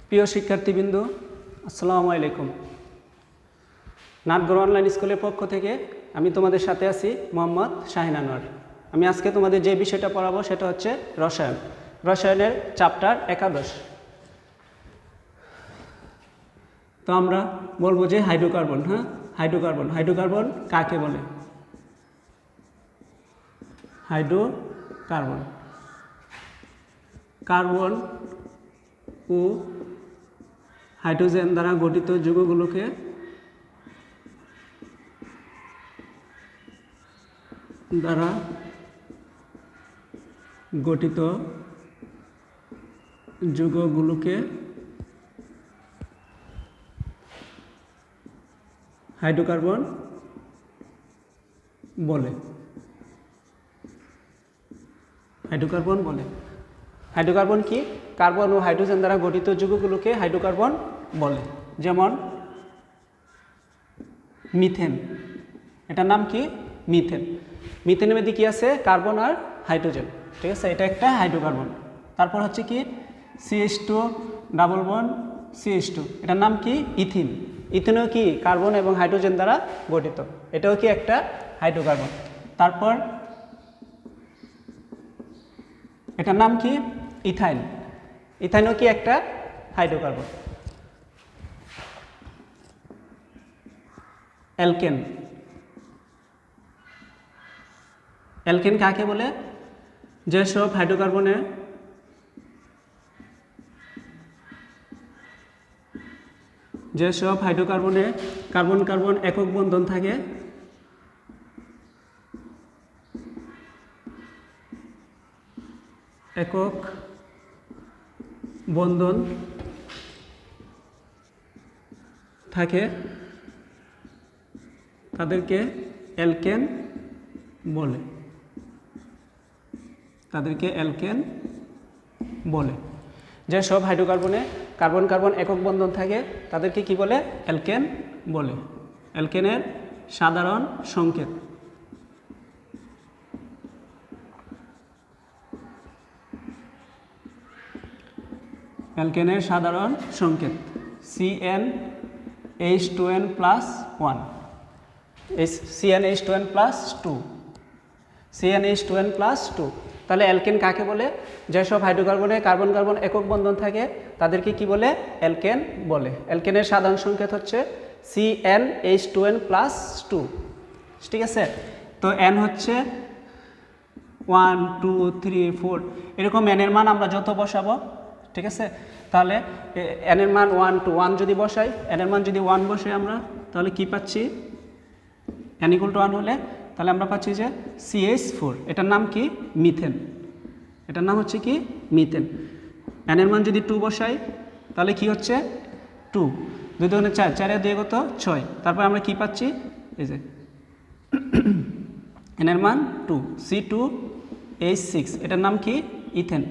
প্রিয় শিক্ষার্থীবৃন্দ, আসসালামু আলাইকুম। নাটগড় অনলাইন স্কুলের পক্ষ থেকে আমি তোমাদের সাথে আছি মোহাম্মদ শাহিন আনোয়ার। আমি আজকে তোমাদের যে বিষয়টা পড়াবো সেটা হচ্ছে রসায়ন। রসায়নের চ্যাপ্টার 11। তো আমরা বলবো যে হাইড্রোকার্বন। হাইড্রোকার্বন কাকে বলে? হাইড্রোকার্বন কার্বন ও হাইড্রোজেন দ্বারা গঠিত যৌগগুলোকে হাইড্রোকার্বন বলে। হাইড্রোকার্বন কি? কার্বন ও হাইড্রোজেন দ্বারা গঠিত যৌগগুলোকে হাইড্রোকার্বন বলে। যেমন মিথেন, এটার নাম কি? মিথেন। মিথেনের মধ্যে কি আছে? কার্বন আর হাইড্রোজেন, ঠিক আছে, এটা একটা হাইড্রোকার্বন। তারপর হচ্ছে কি? CH2 ডাবল বন্ড CH2, এটার নাম কি? ইথিন। ইথিনও কি? কার্বন এবং হাইড্রোজেন দ্বারা গঠিত, এটাও কি একটা হাইড্রোকার্বন। তারপর এটার নাম কি? ইথাইন। ইথাইনও কি একটা হাইড্রোকার্বন। অ্যালকেন। অ্যালকেন কাকে বলে? যেসব হাইড্রোকার্বনে কার্বন কার্বন একক বন্ধন থাকে, তাদেরকে অ্যালকেন বলে। যেসব হাইড্রোকার্বনে কার্বন কার্বন একক বন্ধন থাকে তাদেরকে কি বলে? অ্যালকেন বলে। অ্যালকেনের সাধারণ সংকেত CnH2n+1, CnH2n+2। তাহলে অ্যালকেন কাকে বলে? যেসব হাইড্রোকার্বনে কার্বন কার্বন একক বন্ধন থাকে তাদেরকে কি বলে? অ্যালকেন বলে। অ্যালকেনের সাধারণ সংকেত হচ্ছে CnH2n+2, ঠিক আছে। তো N হচ্ছে 1 2 3 4, এরকম N এর মান আমরা যত বসাবো, ঠিক আছে, তাহলে N এর মান 1 2 1 যদি বসাই, N এর মান যদি 1 বসাই আমরা, তাহলে কি পাচ্ছি? N = 1 হলে তাহলে আমরা পাচ্ছি যে CH4, এটার নাম কি? মিথেন। এটার নাম হচ্ছে কি? মিথেন। N এর মান যদি 2 বসাই তাহলে কি হচ্ছে? 2 2 2 4, 4 আর 2 কত? 6। তারপর আমরা কি পাচ্ছি? এই যে N এর মান 2, C2H6, এটার নাম কি? ইথেন।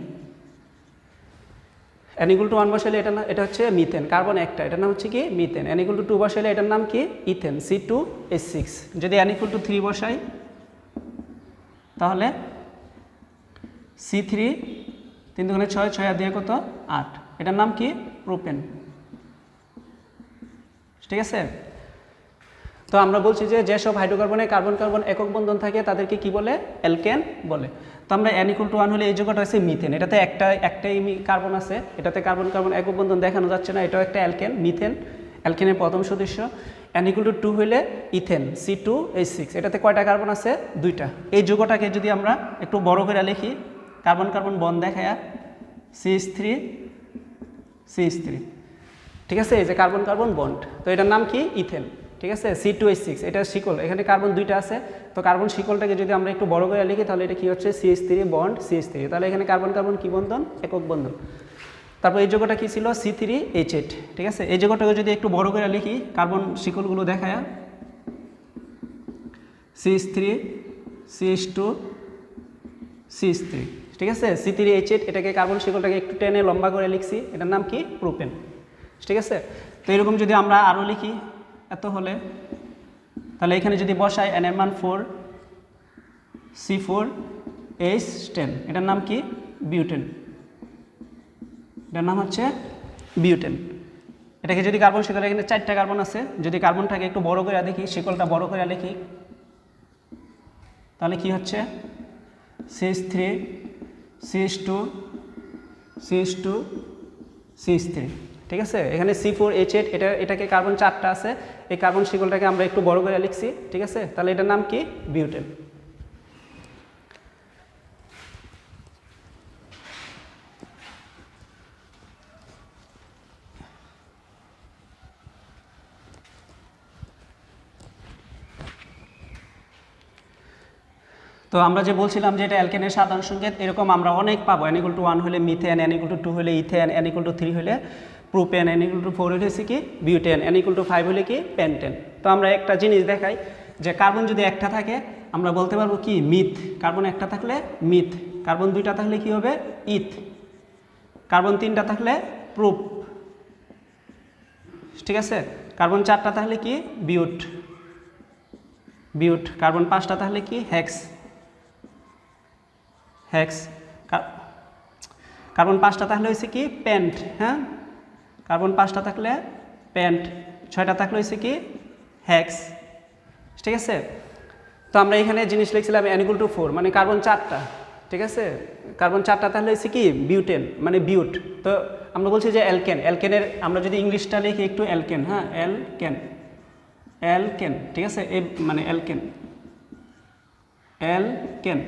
N = 1 বসাইলে এটা হচ্ছে মিথেন, কার্বন একটা, এটার নাম হচ্ছে কি? মিথেন। N = 2 বসাইলে এটার নাম কি? Ethane, C2H6। যদি N = 3 বসাই তাহলে C3, 3 2 6, 6 আর 2 কত? 8, এটার নাম কি? প্রোপেন, ঠিক আছে। তো আমরা বলছি যে যেসব হাইড্রোকার্বনে কার্বন কার্বন একক বন্ধন থাকে তাদেরকে কি বলে? অ্যালকেন বলে। তো আমরা N = 1 হলে এই যৌগটা আছে মিথেন, এটাতে একটাই কার্বন আছে, এটাতে কার্বন কার্বন একক বন্ধন দেখানো যাচ্ছে না, এটাও একটা অ্যালকেন, মিথেন, অ্যালকেনের প্রথম সদস্য। N = 2 হলে ইথেন, C2H6, এটাতে কয়টা কার্বন আছে? 2টা। এই যৌগটাকে যদি আমরা একটু বড় করে লিখি, কার্বন কার্বন বন্ড দেখায়া CH3, ঠিক আছে, এই যে কার্বন কার্বন বন্ড, তো এটার নাম কি? ইথেন, ঠিক আছে। C2H6, এটা শিকল, এখানে কার্বন 2টা আছে, তো কার্বন শিকলটাকে যদি আমরা একটু বড় করে লিখি তাহলে এটা কি হচ্ছে? CH3 বন্ড CH3, তাহলে এখানে কার্বন কার্বন কি বন্ধন? একক বন্ধন। তারপর এই যৌগটা কি ছিল? C3H8, ঠিক আছে। এই যৌগটাকে যদি একটু বড় করে লিখি, কার্বন শিকলগুলো দেখায়া CH3 CH2 CH3, ঠিক আছে। C3H8, এটাকে কার্বন শিকলটাকে একটু টেনে লম্বা করে লিখছি, এটার নাম কি? প্রোপেন, ঠিক আছে। তো এরকম যদি আমরা আরও লিখি এত হলে, তাহলে এখানে যদি বসাই N এর মান 4, C4H10, এটার নাম কি? বিউটেন, এটার নাম হচ্ছে বিউটেন। এটাকে যদি কার্বন শিকল, এখানে 4টা কার্বন আছে, যদি কার্বনটাকে একটু বড় করে দেখি, শিকলটা বড় করে লিখি, তাহলে কি হচ্ছে CH3 CH2 CH2 CH3, ঠিক আছে। এখানে C4H8, এটাকে কার্বন 4টা আছে, এই কার্বন শিকলটাকে আমরা একটু বড় করে লিখছি, ঠিক আছে। তাহলে এটার নাম কি? বিউটেন। তো আমরা যে বলছিলাম যে এটা অ্যালকেনের সাধারণ সংকেত, এরকম আমরা অনেক পাবো। n=1 হলে মিথেন, n=2 হলে ইথেন, n=3 হলে প্রোপেন, n=4 হলে কি বিউটেন, n=5 হলে কি পেন্টেন। তো আমরা একটা জিনিস দেখাই যে কার্বন যদি একটা থাকে আমরা বলতে পারবো কি মিথ, কার্বন একটা থাকলে মিথ, কার্বন 2টা থাকলে কি হবে ইথ, কার্বন 3টা থাকলে প্রোপ, ঠিক আছে। কার্বন 4টা থাকলে কি বিউট, বিউট, কার্বন 5টা থাকলে কি হেক্স, হেক্স, কার্বন 5টা থাকলে হয়েছে কি পেন্ট, হ্যাঁ, কার্বন 5টা থাকলে পেন্ট, 6টা থাকলে হয়েছে কি হেক্স, ঠিক আছে। তো আমরা এখানে জিনিস লিখছিলাম n=4 মানে কার্বন 4টা, ঠিক আছে, কার্বন 4টা তাহলে হয়েছে কি বিউটেন মানে বিউট। তো আমরা বলছি যে অ্যালকেন, অ্যালকেনের আমরা যদি ইংলিশটা লিখি একটু অ্যালকেন, হ্যাঁ অ্যালকেন, অ্যালকেন, ঠিক আছে, এ মানে অ্যালকেন, অ্যালকেন,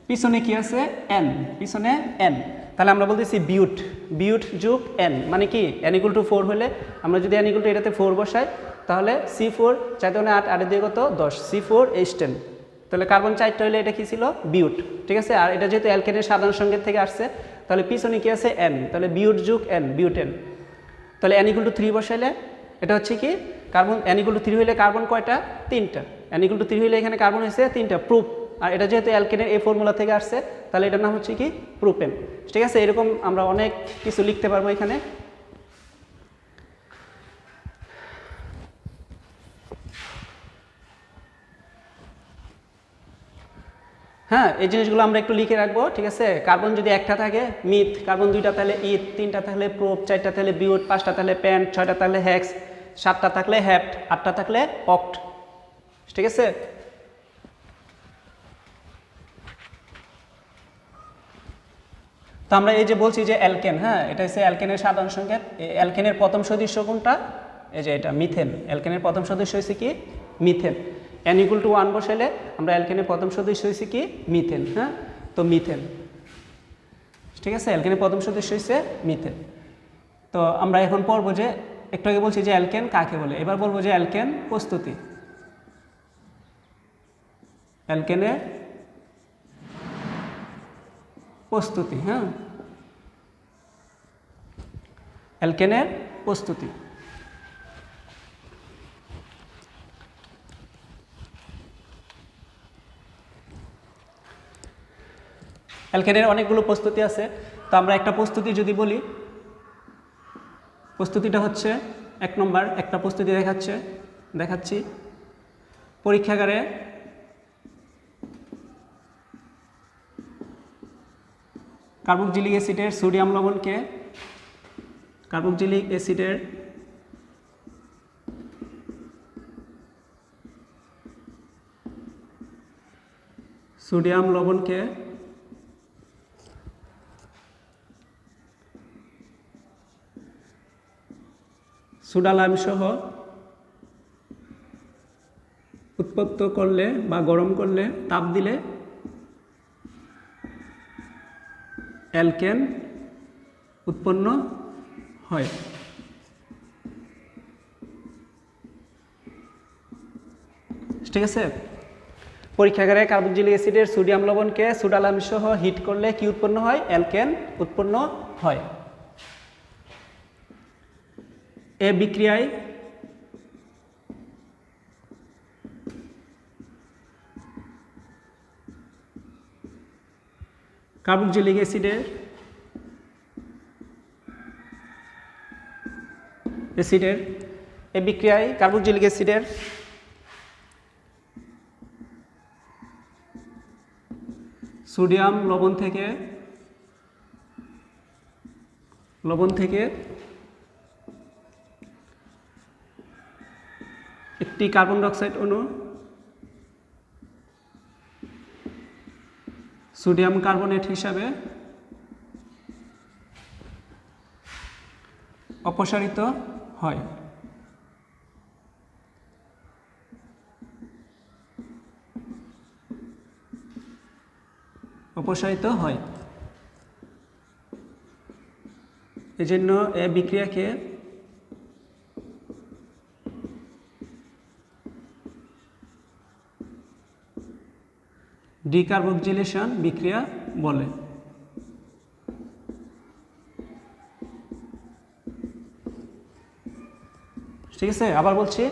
পিছনে কি আছে এন, পিছনে এন, তাহলে আমরা বলতেছি বিউট, বিউট যুগ এন মানে কি n=4 হলে আমরা যদি n= এটাতে 4 বসাই তাহলে C4 4 8 8 দিয়ে কত 10, C4H10, তাহলে কার্বন 4টা হলে এটা কি ছিল বিউট, ঠিক আছে। আর এটা যেহেতু অ্যালকেনের সাধারণ সংকেত থেকে আসছে তাহলে পিছনে কি আছে এন, তাহলে বিউট যুগ এন বিউটেন। তাহলে n=3 বসাইলে এটা হচ্ছে কি কার্বন, n=3 হলে কার্বন কয়টা 3টা, n=3 হলে এখানে কার্বন হয়েছে 3টা প্রুফ, আর এটা যেহেতু অ্যালকেনের এই ফর্মুলা থেকে আসছে তাহলে এটার নাম হচ্ছে কি প্রোপেন, ঠিক আছে। এরকম আমরা অনেক কিছু লিখতে পারবো এখানে। হ্যাঁ, এই জিনিসগুলো আমরা একটু লিখে রাখবো, ঠিক আছে। কার্বন যদি একটা থাকে মিথ, কার্বন 2টা তাহলে ইথ, 3টা থাকলে প্রোপ, 4টা থাকলে বিউট, 5টা থাকলে প্যান্ট, 6টা থাকলে হেক্স, 7টা থাকলে হ্যাপ্ট, 8টা থাকলে অক্ট, ঠিক আছে। তো আমরা এই যে বলছি যে অ্যালকেন, হ্যাঁ এটা হচ্ছে অ্যালকেনের সাধারণ সংকেত। অ্যালকেনের প্রথম সদস্য কোনটা, এই যে এটা মিথেন, অ্যালকেনের প্রথম সদস্য হয়েছে কি মিথেন, n=1 বসাইলে আমরা অ্যালকেনের প্রথম সদস্য হয়েছে কি মিথেন, হ্যাঁ তো মিথেন, ঠিক আছে, অ্যালকেনের প্রথম সদস্য হয়েছে মিথেন। তো আমরা এখন পড়বো যে একটু আগে বলছি যে অ্যালকেন কাকে বলে, এবার বলবো যে অ্যালকেন প্রস্তুতি, অ্যালকেনের প্রস্তুতি, হ্যাঁ অ্যালকেনের প্রস্তুতি। অ্যালকেনের অনেকগুলো প্রস্তুতি আছে, তো আমরা একটা প্রস্তুতি যদি বলি, প্রস্তুতিটা হচ্ছে 1 নম্বর একটা প্রস্তুতি দেখাচ্ছি, পরীক্ষাগারে কার্বক্সিলিক অ্যাসিডের সোডিয়াম লবণকে, কার্বক্সিলিক অ্যাসিডের সোডিয়াম লবণকে সোডা লাইম সহ উৎপত্ত করলে বা গরম করলে, তাপ দিলে অ্যালকেন উৎপন্ন হয়। ঠিক আছে, পরীক্ষাগারে কার্বক্সিলিক অ্যাসিডের সোডিয়াম লবণকে সোডা লাইম সহ হিট করলে কি উৎপন্ন হয়, অ্যালকেন উৎপন্ন হয়। এ বিক্রিয়ায় কার্বক্সিলিক অ্যাসিডের কার্বক্সিলিক অ্যাসিডের সোডিয়াম লবণ থেকে একটি কার্বন ডাইঅক্সাইড অণু সোডিয়াম কার্বনেট হিসাবে অপসারিত হয়। এজন্য এই বিক্রিয়াকে ডিকার্বক্সিলেশন বিক্রিয়া বলে। ঠিক আছে, আবার বলছি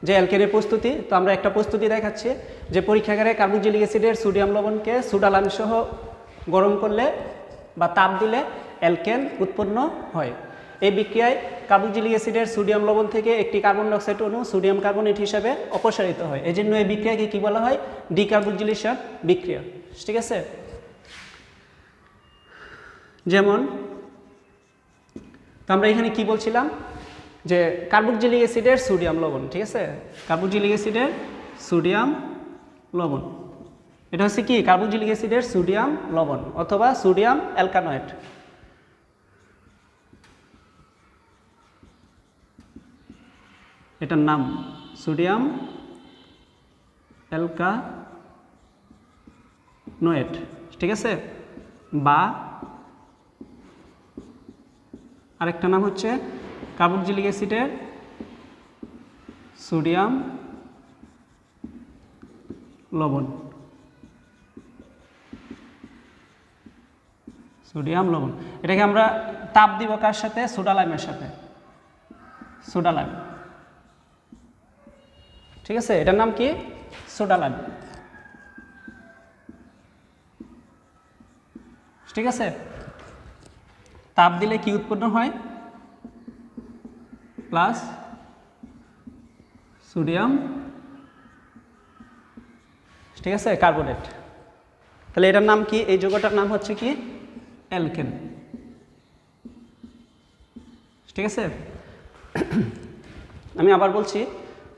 যে অ্যালকেনের প্রস্তুতি। তো আমরা একটা প্রস্তুতি দেখাচ্ছি যে পরীক্ষাগারে কার্বক্সিলিক অ্যাসিডের সোডিয়াম লবণকে সোডালাইম সহ গরম করলে বা তাপ দিলে অ্যালকেন উৎপন্ন হয়। এই বিক্রিয়ায় কার্বক্সিলিক অ্যাসিডের সোডিয়াম লবণ থেকে একটি কার্বন ডাইঅক্সাইড অণু সোডিয়াম কার্বনেট হিসাবে অপসারিত হয়। এই জন্য এই বিক্রিয়াকে কী বলা হয়? ডিকার্বক্সিলেশন বিক্রিয়া। ঠিক আছে, যেমন তো আমরা এখানে কি বলছিলাম যে কার্বক্সিলিক অ্যাসিডের সোডিয়াম লবণ। ঠিক আছে, কার্বক্সিলিক অ্যাসিডের সোডিয়াম লবণ, এটা হচ্ছে কি কার্বক্সিলিক অ্যাসিডের সোডিয়াম লবণ অথবা সোডিয়াম অ্যালকানয়েড। এটার নাম সোডিয়াম অ্যালকানয়েড। ঠিক আছে, বা আরেকটা নাম হচ্ছে কার্বক্সিলিক অ্যাসিডের সোডিয়াম লবণ। সোডিয়াম লবণ এটাকে আমরা তাপ দিব কার সাথে? সোডালাইমের সাথে, সোডালাইম। ঠিক আছে, এটার নাম কি? সোডালাইম। ঠিক আছে, তাপ দিলে কি উৎপন্ন হয়? প্লাস সোডিয়াম, ঠিক আছে, কার্বনেট। তাহলে এটার নাম কি? এই যৌগটার নাম হচ্ছে কি? অ্যালকেন। ঠিক আছে, আমি আবার বলছি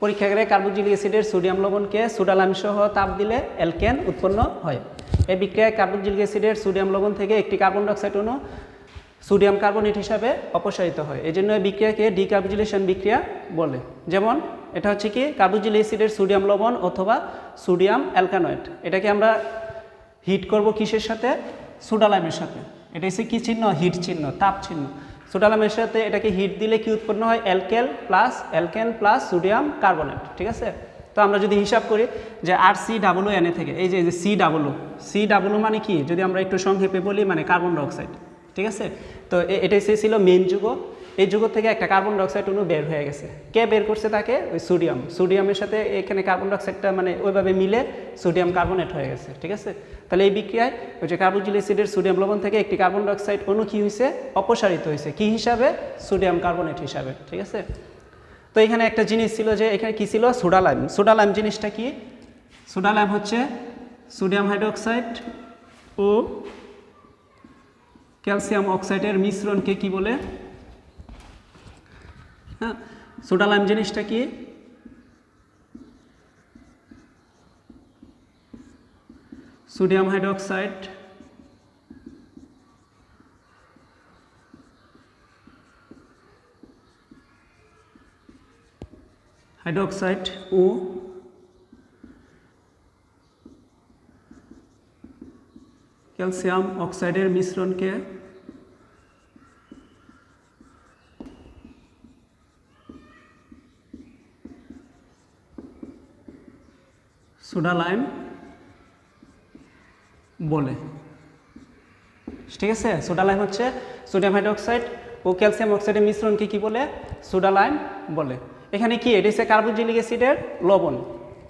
পরীক্ষাগারে কার্বক্সিলিক অ্যাসিডের সোডিয়াম লবণকে সোডালাইম সহ তাপ দিলে অ্যালকেন উৎপন্ন হয়। এই বিক্রিয়ায় কার্বক্সিলিক অ্যাসিডের সোডিয়াম লবণ থেকে একটি কার্বন ডাইঅক্সাইড অণু সোডিয়াম কার্বনেট হিসাবে অপসারিত হয়। এই জন্য এই বিক্রিয়াকে ডিকার্বক্সিলেশন বিক্রিয়া বলে। যেমন এটা হচ্ছে কি কার্বক্সিলিক অ্যাসিডের সোডিয়াম লবণ অথবা সোডিয়াম অ্যালকানয়েড। এটাকে আমরা হিট করব কিসের সাথে? সোডালাইমের সাথে। এটা হচ্ছে কি চিহ্ন? হিট চিহ্ন, তাপ চিহ্ন। সোডালাইমের সাথে এটাকে হিট দিলে কি উৎপন্ন হয়? Alkane plus sodium carbonate. ঠিক আছে, তো আমরা যদি হিসাব করি যে RCOO থেকে এই যে COO মানে কি? যদি আমরা একটু সংক্ষেপে বলি মানে কার্বন ডাইঅক্সাইড। ঠিক আছে, তো এটাই ছিল মেইন যৌগ। এই যৌগ থেকে একটা কার্বন ডাইঅক্সাইড অণু বের হয়ে গেছে। কে বের করছে তাকে? ওই সোডিয়ামের সাথে এখানে কার্বন ডাইঅক্সাইডটা মানে ওইভাবে মিলে সোডিয়াম কার্বনেট হয়ে গেছে। ঠিক আছে, তাহলে এই বিক্রিয়ায় ওই যে কার্বক্সিলিক অ্যাসিডের সোডিয়াম লবণ থেকে একটি কার্বন ডাইঅক্সাইড অণু কি হয়েছে? অপসারিত হয়েছে। কি হিসাবে? সোডিয়াম কার্বনেট হিসাবে। ঠিক আছে, তো এখানে একটা জিনিস ছিল যে এখানে কি ছিল? সোডালাইম। সোডালাইম জিনিসটা কি? সোডালাইম হচ্ছে সোডিয়াম হাইড্রোক্সাইড ও ক্যালসিয়াম অক্সাইডের মিশ্রণকে কি বলে? হ্যাঁ, সোডালাইম জিনিসটা কি? সোডিয়াম হাইড্রোক্সাইড ও ক্যালসিয়াম অক্সাইডের মিশ্রণকে সোডালাইম বলে। ঠিক আছে, সোডালাইম হচ্ছে সোডিয়াম হাইড্রোক্সাইড ও ক্যালসিয়াম অক্সাইডের মিশ্রণকে কি বলে? সোডালাইম বলে। এখানে কি? এটা হচ্ছে কার্বক্সিলিক অ্যাসিডের লবণ।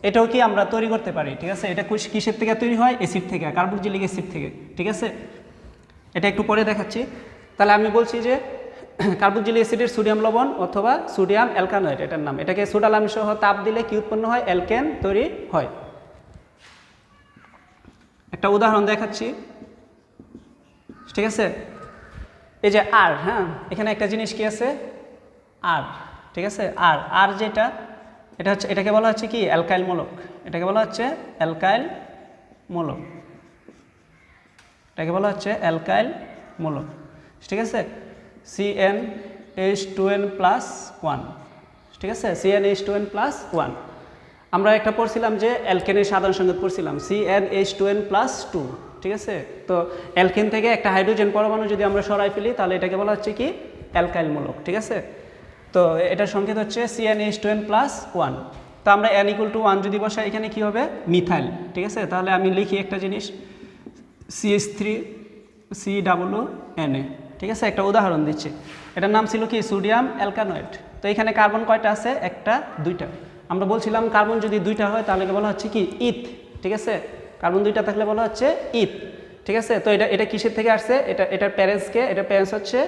এটাও কি আমরা তৈরি করতে পারি। ঠিক আছে, এটা কিসের থেকে তৈরি হয়? অ্যাসিড থেকে, কার্বক্সিলিক অ্যাসিড থেকে। ঠিক আছে, এটা একটু পরে দেখাচ্ছি। তাহলে আমি বলছি যে কার্বক্সিলিক অ্যাসিডের সোডিয়াম লবণ অথবা সোডিয়াম অ্যালকানয়েড এটার নাম। এটাকে সোডালাইম সহ তাপ দিলে কি উৎপন্ন হয়? অ্যালকেন তৈরি হয়। একটা উদাহরণ দেখাচ্ছি। ঠিক আছে, এই যে আর, হ্যাঁ, এখানে একটা জিনিস কি আছে? আর। ঠিক আছে, আর যেটা এটাকে বলা হচ্ছে কি অ্যালকাইল মূলক, এটাকে বলা হচ্ছে অ্যালকাইল মূলক, এটাকে বলা হচ্ছে অ্যালকাইল মূলক। ঠিক আছে, CnH2n+1, ঠিক আছে, CnH2n+1। আমরা একটা পড়ছিলাম যে অ্যালকেনের সাধারণ সংকেত পড়ছিলাম CnH2n+2, ঠিক আছে। তো অ্যালকেন থেকে একটা হাইড্রোজেন পরমাণু যদি আমরা সরাই ফেলি তাহলে এটাকে বলা হচ্ছে কি অ্যালকাইল মূলক, ঠিক আছে। তো এটার সংকেত হচ্ছে CnH2n+1। তো আমরা n=1 যদি বসাই এখানে কি হবে মিথাইল, ঠিক আছে। তাহলে আমি লিখি একটা জিনিস CH3COONA, ঠিক আছে, একটা উদাহরণ দিচ্ছি। এটার নাম ছিল কি সোডিয়াম অ্যালকানয়েড। তো এখানে কার্বন কয়টা আছে, একটা দুইটা। আমরা বলছিলাম কার্বন যদি দুইটা হয় তাহলে বলা হচ্ছে কি ইথ, ঠিক আছে, কার্বন দুইটা থাকলে বলা হচ্ছে ইথ, ঠিক আছে। তো এটা কিসের থেকে আসছে, এটার প্যারেন্টসকে, এটার প্যারেন্টস হচ্ছে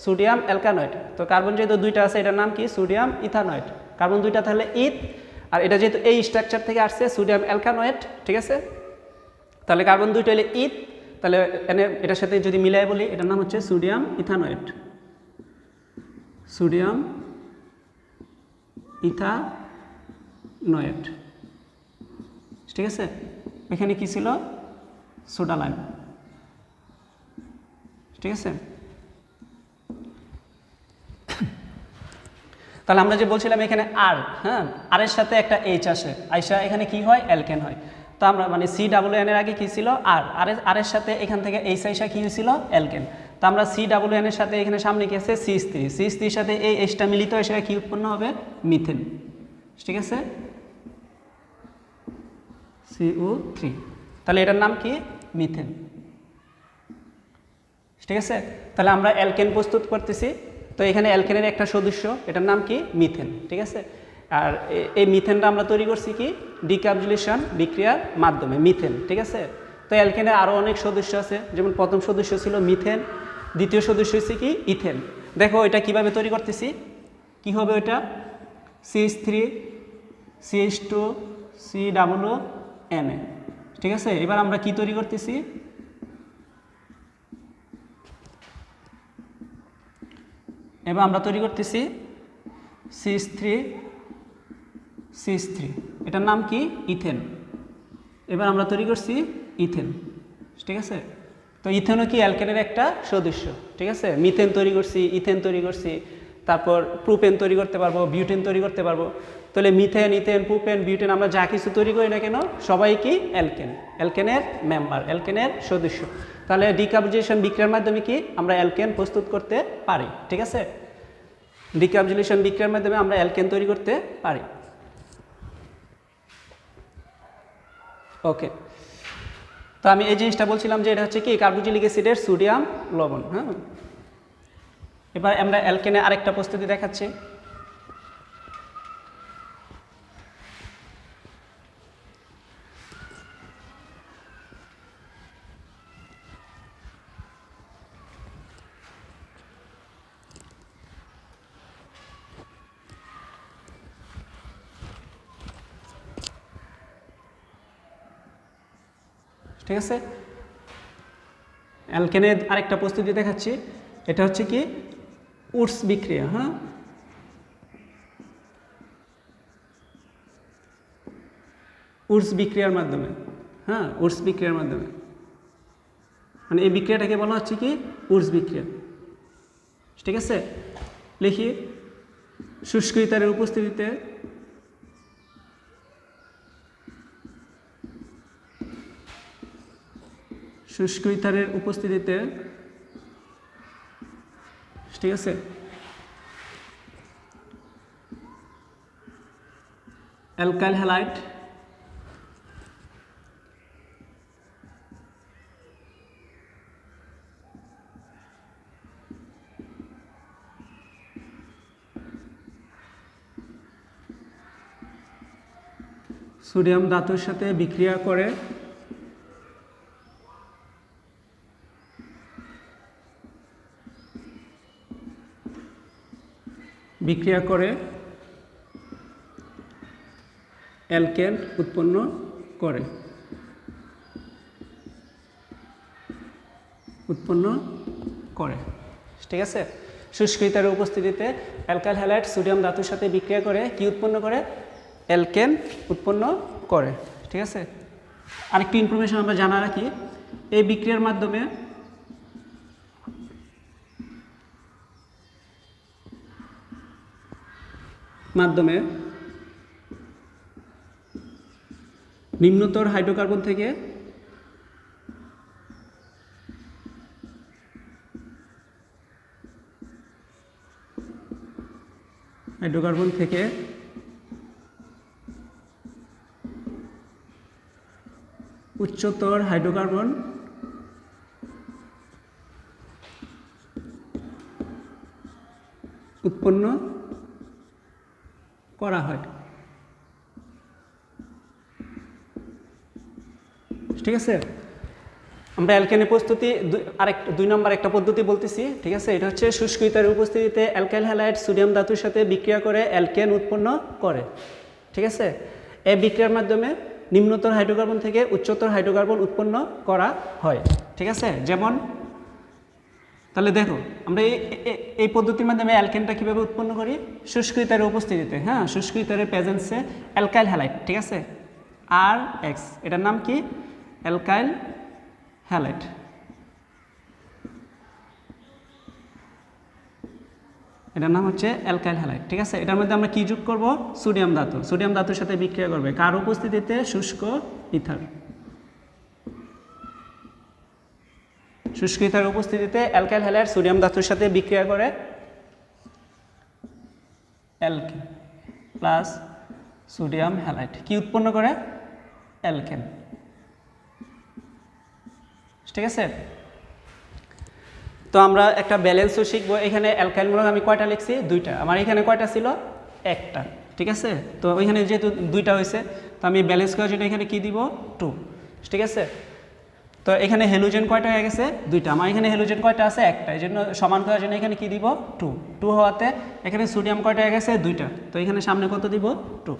সোডিয়াম অ্যালকানয়েড। তো কার্বন যেহেতু দুইটা আছে এটার নাম কি সোডিয়াম ইথানয়েড। কার্বন দুইটা তাহলে ইথ, আর এটা যেহেতু এই স্ট্রাকচার থেকে আসছে সোডিয়াম অ্যালকানয়েড, ঠিক আছে। তাহলে কার্বন দুইটা হলে ইথ, তাহলে এটার সাথে যদি মিলাই বলি এটার নাম হচ্ছে সোডিয়াম ইথানয়েড, সোডিয়াম ইথানয়েড, ঠিক আছে। এখানে কি ছিল সোডা লাইম, ঠিক আছে। তাহলে আমরা যে বলছিলাম এখানে আর, হ্যাঁ, আর এর সাথে একটা এইচ আসে, আইসা এখানে কি হয় অ্যালকেন হয়। তো আমরা মানে COON এর আগে কি ছিল আর এর সাথে এখান থেকে এইচ আইসা কি হয়েছিল অ্যালকেন। তো আমরা COON এর সাথে এখানে সামনে কি আছে CH3 সাথে এই এইচটা মিলিত হয়ে সেটা কি উৎপন্ন হবে মিথেন, ঠিক আছে, CO3। তাহলে এটার নাম কি মিথেন, ঠিক আছে। তাহলে আমরা অ্যালকেন প্রস্তুত করতেছি। তো এখানে অ্যালকেনের একটা সদস্য এটার নাম কি মিথেন, ঠিক আছে। আর এই মিথেনটা আমরা তৈরি করছি কি ডিকার্বক্সিলেশন বিক্রিয়ার মাধ্যমে মিথেন, ঠিক আছে। তো অ্যালকেনের আরও অনেক সদস্য আছে, যেমন প্রথম সদস্য ছিল মিথেন, দ্বিতীয় সদস্য হচ্ছে কি ইথেন। দেখো এটা কিভাবে তৈরি করতেছি, কি হবে ওইটা CH3 CH2 COONA, ঠিক আছে। এবার আমরা কি তৈরি করতেছি, এবার আমরা তৈরি করতেছি CH3 এটার নাম কি ইথেন। এবার আমরা তৈরি করছি ইথেন, ঠিক আছে। তো ইথেনও কি অ্যালকেনের একটা সদস্য, ঠিক আছে। মিথেন তৈরি করছি, ইথেন তৈরি করছি, তারপর প্রোপেন তৈরি করতে পারবো, বিউটেন তৈরি করতে পারবো। তাহলে মিথেন ইথেন প্রোপেন বিউটেন আমরা যা কিছু তৈরি করি না কেন সবাই কি অ্যালকেন, অ্যালকেনের মেম্বার, অ্যালকেনের সদস্য। তাহলে ডিকার্বক্সিলেশন বিক্রিয়ার মাধ্যমে কি আমরা অ্যালকেন প্রস্তুত করতে পারি, ঠিক আছে। ডিকার্বক্সিলেশন বিক্রিয়ার মাধ্যমে আমরা অ্যালকেন তৈরি করতে পারি। ওকে, তো আমি এই জিনিসটা বলছিলাম যে এটা হচ্ছে কি কার্বক্সিলিক অ্যাসিডের সোডিয়াম লবণ। হ্যাঁ, এবার আমরা অ্যালকেনে আরেকটা প্রস্তুতি দেখাচ্ছি। ঠিক আছে, অ্যালকেনের আরেকটা প্রস্তুতি দেখাচ্ছি। এটা হচ্ছে কি উডস বিক্রিয়া। হ্যাঁ, উডস বিক্রিয়ার মাধ্যমে, হ্যাঁ, উডস বিক্রিয়ার মাধ্যমে, মানে এই বিক্রিয়াটাকে বলা হচ্ছে কি উডস বিক্রিয়া, ঠিক আছে। লিখি শুষ্ক ইথারের উপস্থিতিতে শুষ্ক ইথারের উপস্থিতিতে, ঠিক আছে, অ্যালকাইল হ্যালাইড সোডিয়াম ধাতুর সাথে বিক্রিয়া করে অ্যালকেন উৎপন্ন করে, ঠিক আছে। শুষ্ক ইথারের উপস্থিতিতে অ্যালকাইল হ্যালাইড সোডিয়াম ধাতুর সাথে বিক্রিয়া করে কি উৎপন্ন করে অ্যালকেন উৎপন্ন করে। ঠিক আছে, আরেকটি ইনফরমেশন আমরা জানা রাখি, এই বিক্রিয়ার মাধ্যমে নিম্নতর হাইড্রোকার্বন থেকে উচ্চতর হাইড্রোকার্বন উৎপন্ন করা হয়। ঠিক আছে, আমরা অ্যালকেনের প্রস্তুতি দুই নম্বর একটা পদ্ধতি বলতেছি। ঠিক আছে, এটা হচ্ছে শুষ্ক ইথারের উপস্থিতিতে অ্যালকাইল হ্যালাইড সোডিয়াম ধাতুর সাথে বিক্রিয়া করে অ্যালকেন উৎপন্ন করে। ঠিক আছে, এই বিক্রিয়ার মাধ্যমে নিম্নতর হাইড্রোকার্বন থেকে উচ্চতর হাইড্রোকার্বন উৎপন্ন করা হয়। ঠিক আছে, যেমন তাহলে দেখো আমরা এই পদ্ধতির মাধ্যমে অ্যালকেনটা কীভাবে উৎপন্ন করি, শুষ্ক ইথারের উপস্থিতিতে। হ্যাঁ, শুষ্ক ইথারের প্রেজেন্সে অ্যালকাইল হ্যালাইড, ঠিক আছে, RH, এটার নাম কি, অ্যালকাইল হ্যালাইড। এটার নাম হচ্ছে অ্যালকাইল হ্যালাইড। ঠিক আছে, এটার মধ্যে আমরা কি যোগ করব, সোডিয়াম ধাতু। সোডিয়াম ধাতুর সাথে বিক্রিয়া করবে কার উপস্থিতিতে, শুষ্ক ইথার। শুষ্ক ইথারের উপস্থিতিতে অ্যালকাইল হ্যালাইড সোডিয়াম ধাতুর সাথে বিক্রিয়া করে অ্যালকেন প্লাস সোডিয়াম হ্যালাইড কি উৎপন্ন করে, অ্যালকেন। ঠিক আছে, তো আমরা একটা ব্যালেন্সও শিখবো। এখানে অ্যালকাইল মূলক আমি কয়টা লিখছি, দুইটা। আমার এখানে কয়টা ছিল, একটা। ঠিক আছে, তো ওইখানে যেহেতু দুইটা হয়েছে, তো আমি ব্যালেন্স করার জন্য এখানে কি দিব, 2। ঠিক আছে, তো এখানে হেলোজেন কয়টা হয়ে গেছে, দুইটা। আমার এখানে হেলোজেন কয়টা আছে, একটা। এই জন্য সমান করার জন্য এখানে কি দিব, 2 হওয়াতে এখানে সোডিয়াম কয়টা হয়ে গেছে, দুইটা। তো এখানে সামনে কত দিব, 2।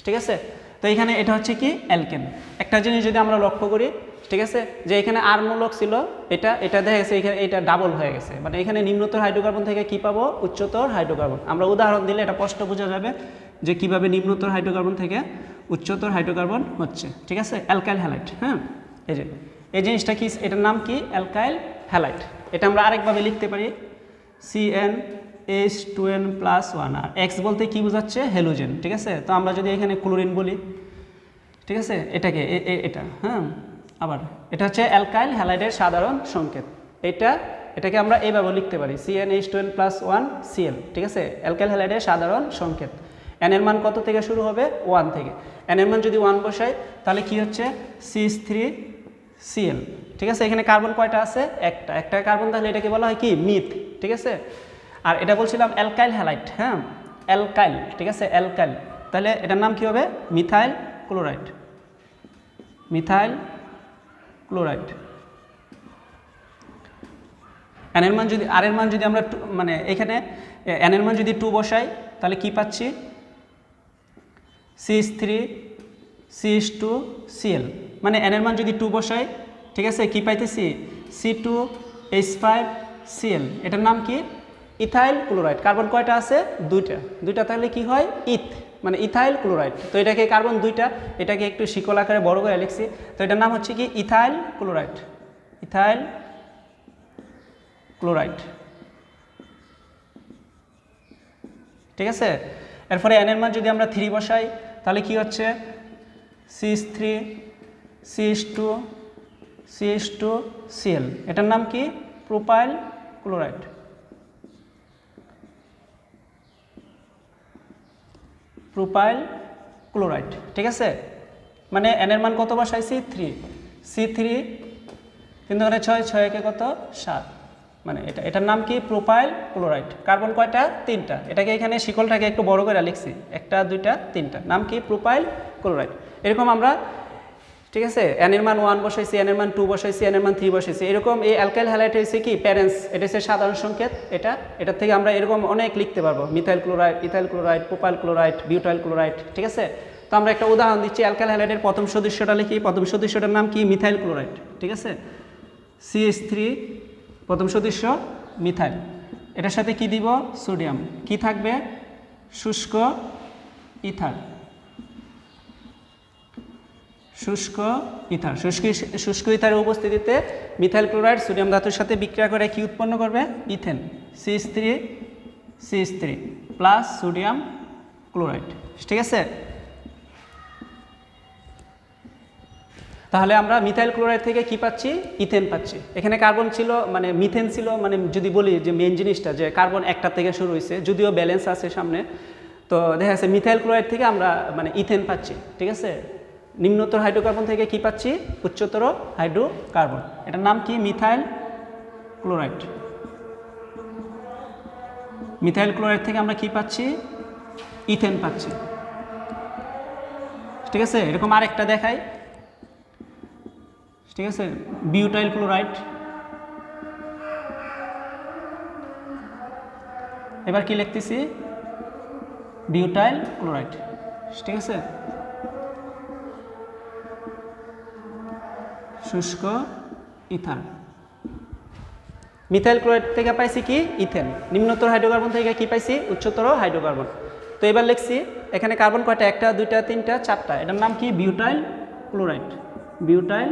ঠিক আছে, তো এখানে এটা হচ্ছে কি, অ্যালকেন। একটা জিনিস যদি আমরা লক্ষ্য করি, ঠিক আছে, যে এখানে আর মূলক ছিল, এটা দেখা গেছে এখানে এটা ডাবল হয়ে গেছে, মানে এখানে নিম্নতর হাইড্রোকার্বন থেকে কি পাবো, উচ্চতর হাইড্রোকার্বন। আমরা উদাহরণ দিলে এটা স্পষ্ট বোঝা যাবে যে কিভাবে নিম্নতর হাইড্রোকার্বন থেকে উচ্চতর হাইড্রোকার্বন হচ্ছে। ঠিক আছে, অ্যালকাইল হ্যালাইড। হ্যাঁ, এই জিনিসটা কি, এটার নাম কি, অ্যালকাইল হ্যালাইড। এটা আমরা আরেকভাবে লিখতে পারি, CnH2n+1। আর এক্স বলতে কি বোঝাচ্ছে, হেলোজেন। ঠিক আছে, তো আমরা যদি এখানে ক্লোরিন বলি, ঠিক আছে, এটাকে এটা, হ্যাঁ, আবার এটা হচ্ছে অ্যালকাইল হ্যালাইডের সাধারণ সংকেত। এটাকে আমরা এইভাবে লিখতে পারি, CnH2n+1Cl। ঠিক আছে, অ্যালকাইল হ্যালাইডের সাধারণ সংকেত। n এর মান কত থেকে শুরু হবে, 1 থেকে। n এর মান যদি 1 বসাই তাহলে কি হচ্ছে, CH3Cl। ঠিক আছে, এখানে কার্বন কয়টা আছে, একটা কার্বন, তাহলে এটাকে বলা হয় কি, মিথ। ঠিক আছে, আর এটা বলছিলাম অ্যালকাইল হ্যালাইড। হ্যাঁ, অ্যালকাইল। ঠিক আছে, অ্যালকাইল, তাহলে এটার নাম কি হবে, methyl chloride. Methyl chloride. n এর মান যদি, আর এর মান যদি আমরা মানে এখানে n এর মান যদি 2 বসাই তাহলে কি পাচ্ছি, CH3CH2Cl। মানে n এর মান যদি 2 বসাই, ঠিক আছে, কি পাইতেছি, C2H5Cl। এটার নাম কি, ইথাইল ক্লোরাইড। কার্বন কয়টা আছে, দুইটা, তাহলে কি হয়, মানে ইথাইল ক্লোরাইড। তো এটাকে কার্বন দুইটা, এটাকে একটু শিকল আকারে বড় করে লিখছি, তো এটার নাম হচ্ছে কি, ইথাইল ক্লোরাইড। Ethyl chloride. ঠিক আছে, এরপরে n এর মান যদি আমরা 3 বসাই তাহলে কি হচ্ছে, CH3CH2CH2Cl। এটার নাম কি, প্রোপাইল ক্লোরাইড। Propyl chloride. ঠিক আছে, মানে n এর মান কত বসাইছি, 3, C3 কিন্তু এখানে 6 একে কত, 7, মানে এটার নাম কি, প্রোপাইল ক্লোরাইড। কার্বন কয়টা, 3টা। এটাকে এখানে শিকলটাকে একটু বড় করে লিখছি, 1 2 3টা, নাম কি, প্রোপাইল ক্লোরাইড। এরকম আমরা, ঠিক আছে, n এর মান 1 বসাইছি, n এর মান 2 বসাইছি, n এর মান 3 বসাইছি। এরকম এই অ্যালকাইল হ্যালাইড হচ্ছে কি, প্যারেন্টস, এটা হচ্ছে সাধারণ সংকেত। এটার থেকে আমরা এরকম অনেক লিখতে পারবো, methyl chloride, ethyl chloride, propyl chloride, butyl chloride. ঠিক আছে, তো আমরা একটা উদাহরণ দিচ্ছি, অ্যালকাইল হ্যালাইডের প্রথম সদস্যটা লিখি। প্রথম সদস্যটার নাম কি, মিথাইল ক্লোরাইড। ঠিক আছে, CH3, প্রথম সদস্য মিথাইল, এটার সাথে কি দিব, সোডিয়াম, কি থাকবে, শুষ্ক ইথার। শুষ্ক ইথার। শুষ্ক ইথারের উপস্থিতিতে মিথাইল ক্লোরাইড সোডিয়াম ধাতুর সাথে বিক্রিয়া করে কি উৎপন্ন করবে? Ethane, CH3 plus sodium chloride. ঠিক আছে, তাহলে আমরা মিথাইল ক্লোরাইড থেকে কি পাচ্ছি? ইথেন পাচ্ছি। এখানে কার্বন ছিল, মানে মিথেন ছিল, মানে যদি বলি যে মেইন জিনিসটা যে কার্বন একটা থেকে শুরু হয়েছে, যদিও ব্যালেন্স আছে সামনে, তো দেখা যাচ্ছে মিথাইল ক্লোরাইড থেকে আমরা মানে ইথেন পাচ্ছি। ঠিক আছে, নিম্নতর হাইড্রোকার্বন থেকে কি পাচ্ছি? উচ্চতর হাইড্রোকার্বন। এটার নাম কি? Methyl chloride. মিথাইল ক্লোরাইড থেকে আমরা কি পাচ্ছি? ইথেন পাচ্ছি। ঠিক আছে, এরকম আরেকটা দেখাই। ঠিক আছে, বিউটাইল ক্লোরাইড। এবার কি লিখতেছি? Butyl chloride. ঠিক আছে, শুষ্ক ইথার। মিথাইল ক্লোরাইড থেকে পাইছি কি? ইথেন। নিম্নতর হাইড্রোকার্বন থেকে কি পাইছি? উচ্চতর হাইড্রোকার্বন। তো এবার লিখছি এখানে কার্বন কয়টা? একটা, দুইটা, তিনটা, চারটা। এটার নাম কি? Butyl chloride. Butyl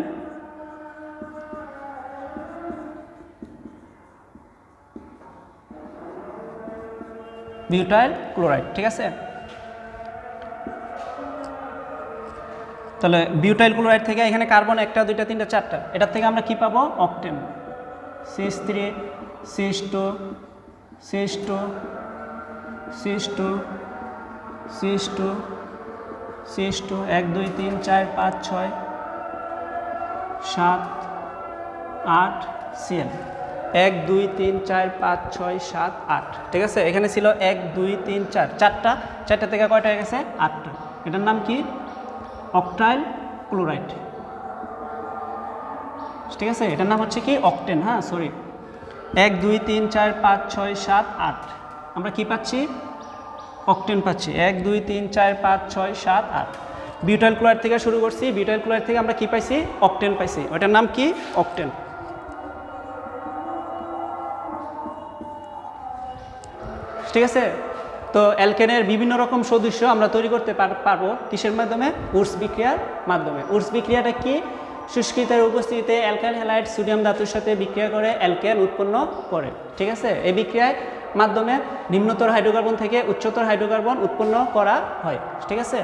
chloride. ঠিক আছে, তাহলে বিউটাইল ক্লোরাইড থেকে এখানে কার্বন একটা, দুইটা, তিনটা, চারটা। এটার থেকে আমরা কি পাবো? Octane. CH3 CH2 CH2 CH2 CH2 CH2 1 2 3 4 5 6 7 8 Cl 1 2 3 4 5 6 7 8। ঠিক আছে, এখানে ছিল 1 2 3 4, চারটা থেকে কয়টা হয়ে গেছে? 8টা। এটার নাম কি? অক্টাইল ক্লোরাইড। ঠিক আছে, এটার নাম হচ্ছে কি? অক্টেন। হ্যাঁ, সরি, 1 2 3 4 5 6 7 8। আমরা কি পাচ্ছি? অক্টেন পাচ্ছি। 1 2 3 4 5 6 7 8। বিউটাইল ক্লোরাইড থেকে শুরু করছি। বিউটাইল ক্লোরাইড থেকে আমরা কি পাইছি? অক্টেন পাইছি। ওটার নাম কি? অক্টেন। ঠিক আছে, তো অ্যালকেনের বিভিন্ন রকম সদস্য আমরা তৈরি করতে পারবো কিসের মাধ্যমে? উডস বিক্রিয়ার মাধ্যমে। উডস বিক্রিয়াটা কি? শুষ্ক ইথারের উপস্থিতিতে অ্যালকাইল হ্যালাইড সোডিয়াম ধাতুর সাথে বিক্রিয়া করে অ্যালকেন উৎপন্ন করে। ঠিক আছে, এই বিক্রিয়ার মাধ্যমে নিম্নতর হাইড্রোকার্বন থেকে উচ্চতর হাইড্রোকার্বন উৎপন্ন করা হয়। ঠিক আছে,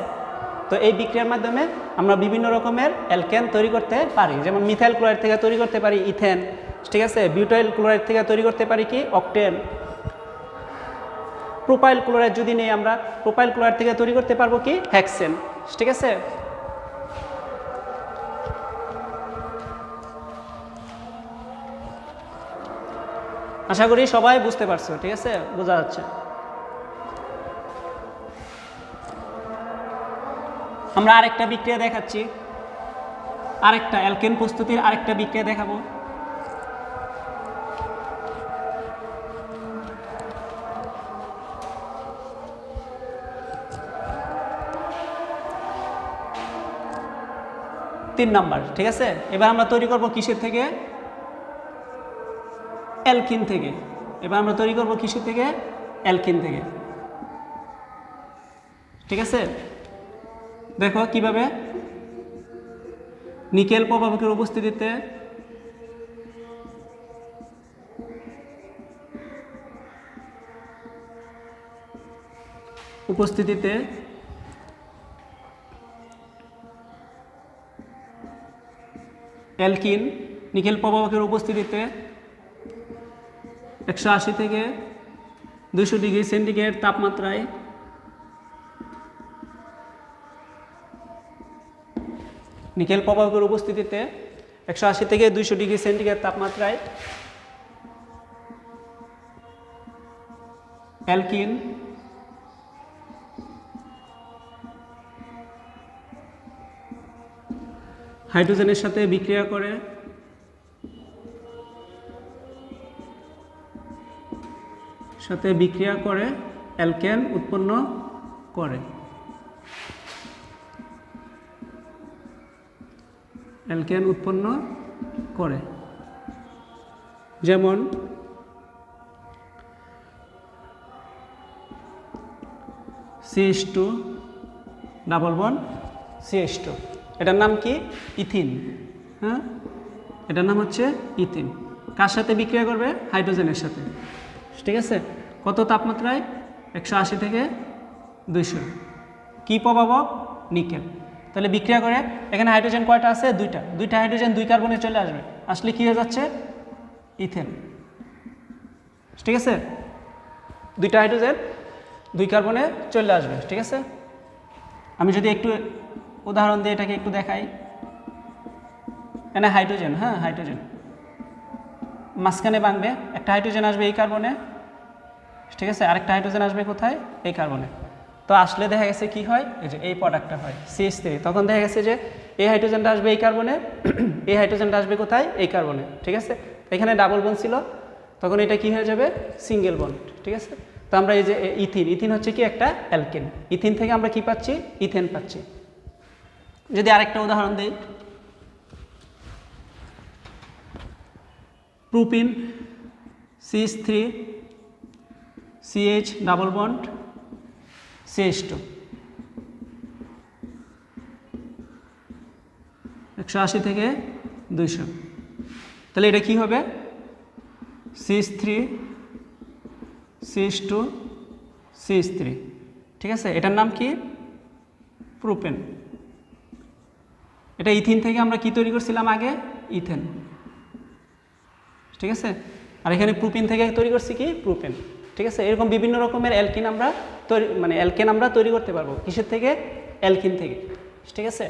তো এই বিক্রিয়ার মাধ্যমে আমরা বিভিন্ন রকমের অ্যালকেন তৈরি করতে পারি। যেমন মিথাইল ক্লোরাইড থেকে তৈরি করতে পারি ইথেন। ঠিক আছে, বিউটাইল ক্লোরাইড থেকে তৈরি করতে পারি কি? অক্টেন। প্রোপাইল ক্লোরাইড যদি নেই আমরা, প্রোপাইল ক্লোরাইড থেকে তৈরি করতে পারবো কি? হেক্সেন। ঠিক আছে, আশা করি সবাই বুঝতে পারছো। ঠিক আছে, বোঝা যাচ্ছে। আমরা আরেকটা বিক্রিয়া দেখাচ্ছি, আরেকটা অ্যালকেন প্রস্তুতির আরেকটা বিক্রিয়া দেখাবো। তিন নাম্বার। ঠিক আছে, এবার আমরা তৈরি করব কিসের থেকে? অ্যালকিন থেকে। এবার আমরা তৈরি করব কিসের থেকে? অ্যালকিন থেকে। ঠিক আছে, দেখো কিভাবে। নিকেল প্রভাবকের উপস্থিতিতে অ্যালকিন নিকেল প্রভাবকের উপস্থিতিতে 180 থেকে 200 ডিগ্রি সেন্টিগ্রেড তাপমাত্রায় নিকেল প্রভাবকের উপস্থিতিতে 180 থেকে 200 ডিগ্রি সেন্টিগ্রেড তাপমাত্রায় অ্যালকিন হাইড্রোজেনের সাথে বিক্রিয়া করে অ্যালকেন উৎপন্ন করে। যেমন CH2 ডাবল বন্ড CH2। এটার নাম কি? ইথিন। হ্যাঁ, এটার নাম হচ্ছে ইথিন। কার সাথে বিক্রিয়া করবে? হাইড্রোজেনের সাথে। ঠিক আছে, কত তাপমাত্রায়? 180 থেকে 200। কি প্রভাবক? নিকেল। তাহলে বিক্রিয়া করে এখানে হাইড্রোজেন কয়টা আছে? দুইটা। দুইটা হাইড্রোজেন 2 কার্বনে চলে আসবে, আসলে কি হয়ে যাচ্ছে? ইথেন। ঠিক আছে, দুইটা হাইড্রোজেন 2 কার্বনে চলে আসবে। ঠিক আছে, আমি যদি একটু উদাহরণ দিয়ে এটাকে একটু দেখাই। এখানে হাইড্রোজেন, হ্যাঁ হাইড্রোজেন মাঝখানে ভাঙবে, একটা হাইড্রোজেন আসবে এই কার্বনে, ঠিক আছে, আরেকটা হাইড্রোজেন আসবে কোথায়? এই কার্বনে। তো আসলে দেখা গেছে কি হয়? এই যে এই প্রোডাক্টটা হয় CH3। তখন দেখা গেছে যে এই হাইড্রোজেনটা আসবে এই কার্বনে, এই হাইড্রোজেনটা আসবে কোথায়? এই কার্বনে। ঠিক আছে, এখানে ডাবল বন্ড ছিল, তখন এটা কি হয়ে যাবে? Single bond. ঠিক আছে, তো আমরা এই যে ইথিন, ইথিন হচ্ছে কি? একটা অ্যালকেন। ইথিন থেকে আমরা কি পাচ্ছি? ইথেন পাচ্ছি। যদি আরেকটা উদাহরণ দিই, propene CH3 CH double bond CH2, 180 থেকে 200। তাহলে এটা কি হবে? CH3 CH2 CH3। ঠিক আছে, এটার নাম কি? প্রোপেন। এটা ইথিন থেকে আমরা কি তৈরি করছিলাম আগে? ইথেন। ঠিক আছে, আর এখানে প্রোপিন থেকে তৈরি করছি কি? প্রোপেন। ঠিক আছে, এরকম বিভিন্ন রকমের অ্যালকিন আমরা তৈরি, মানে অ্যালকেন আমরা তৈরি করতে পারবো। কিসের থেকে? অ্যালকিন থেকে। ঠিক আছে।